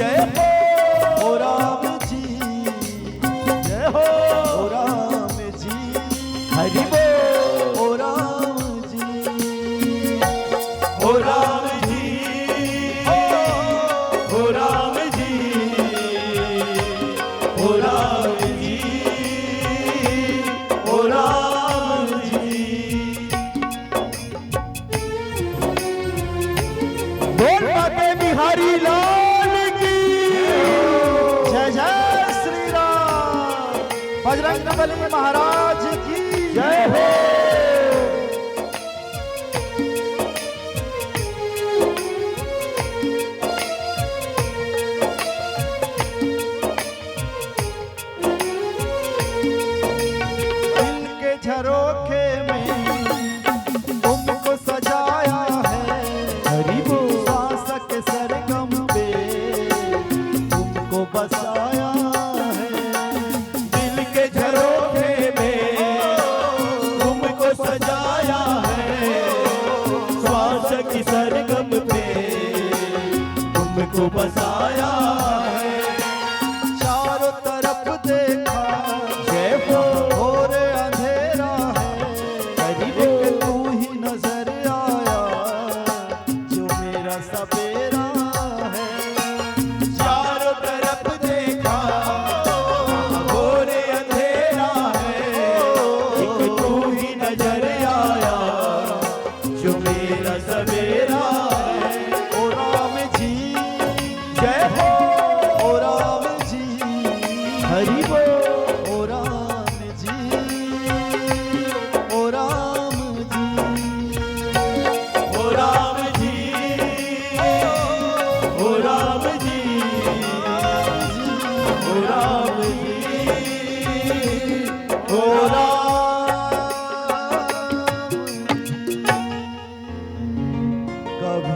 जय हो राम जी, जय हो राम जी, हरि बोल ओ राम जी, ओ राम जी, ओ राम जी, ओ राम जी, ओ राम जी। बोल बाटे बिहारी लाल की जय, जय श्री राम, बजरंगबली महाराज की जय हो। दिल के झरोखे में तुमको सजाया है, हरि बोल। श्वास के सरगम पे तुमको बसाया है, दिल के झरोखे में तुमको सजाया है, श्वास की सरगम पे तुमको बसाया है। चारों तरफ देखा जय हो और अंधेरा है, एक तू ही नजर आया जो मेरा सपेरा है। चारों तरफ देखा और अंधेरा है, एक तू ही नजर आया जो मेरा सवेरा है। ओ राम जी जय हो, ओ राम जी हरि बोल, ओ राम जी, ओ राम जी, ओ राम जी, ओ राम जी, ओ राम जी, ओ राम